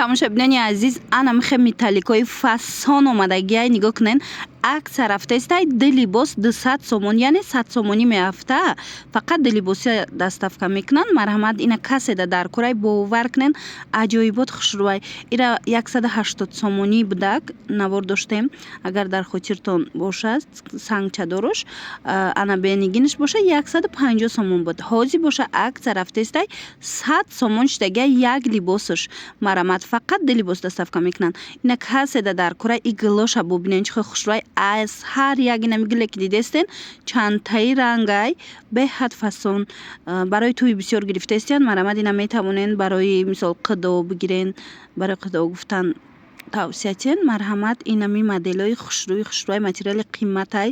тамошобинони азиз, ана михе металликои фасон омадагиай нигоҳ кунен. акс рафтаистай ди либос 200 сомон, яъне 100 сомонӣ меафта. Фақат ди либоси доставка мекунанд. Марҳамат, ина каседа дар курай бовар кунен, аҷоибот хушрӯвай. ира 180 сомонӣ будак навор доштем. агар дар хотиртон бошад сангчадорош ана бенигинаш боша 150 сомон буд. ҳозир боша акс рафтаистай 100 сомон шидагиай як либосаш. Марҳамат, фақат ди либос доставка мекунанд. ина каседа дар курай и глоша бубинен чихо хушрӯвай. аз ҳар як ина мигиле ки дидестен чандтаи рангай беҳад фасон барои туи бисёр гирифтестиян. Марҳамат, ина метавонен барои мисол қидо бигирен, барои қидо гуфтан тавсиятен. Марҳамат, инами моделҳои хушрӯи материали қимматай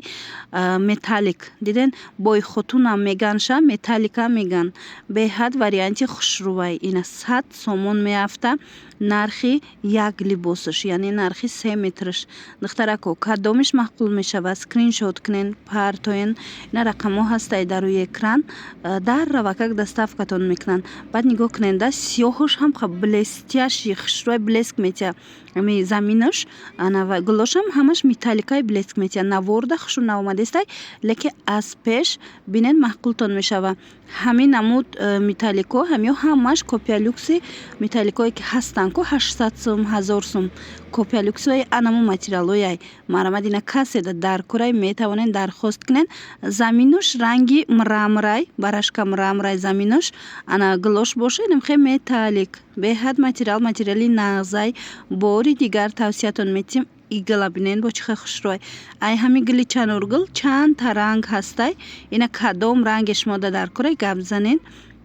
металлик диден. бои хотунам меганша металлика меган. беҳад варианти хушрӯвай. ина 100 сомон меафта нархи як либосаш, яъне нархи 3 метраш. духтарако кадомиш маъқул мешавад? скриншот кунен, партоен. ина рақамҳо ҳастаи дар рӯи экран. даррава как доставкатон мекунанд. баъд нигоҳ кунен да сиёҳаш ҳам блестящий хушрӯи блеск метия. ами заминаш ана глошам ҳамаш металликаи блеск метия. наворда хушрӯ наомадестай, лекин аз пеш бинен маъқултон мешава. ҳамин намуд металлико ҳамё ҳамаш копиялюкси металликое ки ҳастанд ко 800 сум 1000 сум копиялюксои анаму материалояй. марҳамат, ина каседа дар курай метавонен дархост кунен. заминаш ранги мрамрай, барашка мрамрай заминаш ана глош боша. инамхе металлик беҳад материали нағзай. бори дигар тавсиятон метим игла бинен бо чихе хушрӯй. ай ҳами гили чаноргил чандта ранг ҳастай. ина кадом ранге шумода дар курай гап занен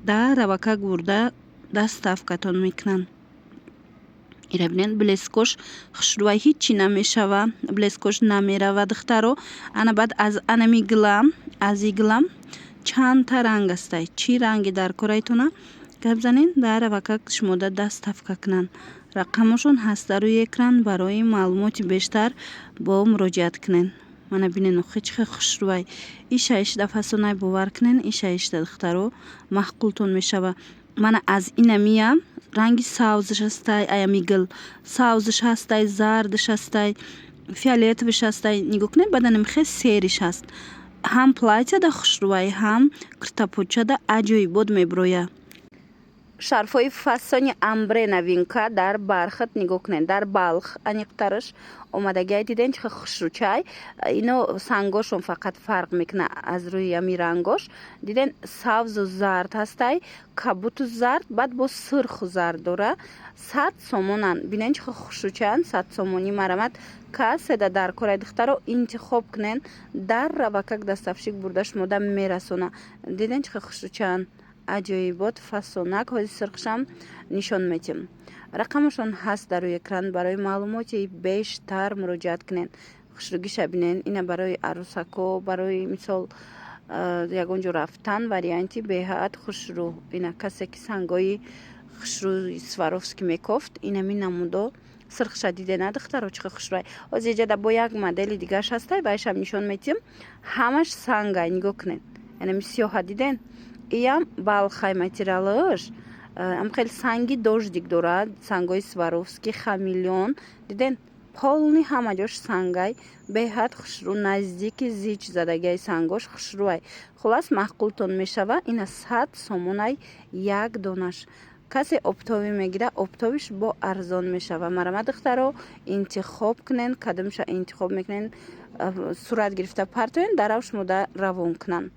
даравака гурда доставкатон мекунанд. ира бинен блескош хушрӯвай ҳичи намешава, блескош намерава духтаро. ана баъд аз анами гилам, аз иглам чандта ранг астай. чӣ ранги дар курайтона гап занен даравака шумода доставка кунанд. рақамашон ҳаст дар рӯи экран. барои маълумоти бештар бо муроҷиат кунен. мана бинен чихе хушрӯвай. иша ишда фасонай бовар кунен. иша ишда духтаро маъқултон мешава. мана аз инамиям ранги савзаш ҳастай. аями гил савзаш ҳастай, зардаш ҳастай, фиолетовиш ҳастай. нигоҳ кунед баданам хе сериш ҳаст. ҳам платьяда хушрӯвай, ҳам куртапочада аҷоибот меброя. шарфҳои фасони амбре новинка дар бархат нигоҳ кунед. дар балх аниқтараш омадагиай диден чихе хушрӯчай. ино сангошон фақат фарқ мекуна аз рӯи ами рангош. диден савзу зард ҳастай, кабуту зард, баъд бо сирху зард дора. 100 сомонан. бинен чихе хушрӯчаан 100 сомонӣ. марҳамат, каседа дар курай духтаро интихоб кунен. даррава как доставщик бурда шумода мерасона. диден чихе хушрӯчаан аҷоибот фасонак. ҳозир сирхшам нишон метим. рақамашон ҳаст дар рӯи экран. барои маълумоти бештар муроҷиат кунен. хушрӯгиша бинен. ина барои арӯсако, барои мисол ягон ҷо рафтан варианти беҳад хушрӯ. ина касе ки сангои хушрӯи сваровски мекофт инами намудо сирхша дидена духтаро чихе хушрӯвай. ҳозир ҷада бо як модели дигаш ҳастай. байшам нишон метим. ҳамаш сангай нигоҳ кунед. инами сиёҳа диден. иям балхай материалаш ам хеле санги дождик дорад. сангои сваровски, хамелеон диден полни ҳама ҷош сангай. беҳад хушрӯ, наздики зич задагиай сангош хушрӯвай. хулас маъқултон мешава. ина 100 сомонай як донаш. касе оптовӣ мегира, оптовиш бо арзон мешава. марҳамат духтаро интихоб кунен. кадомша интихоб мекунен сурат гирифта партоен дарав шумода равон кунанд.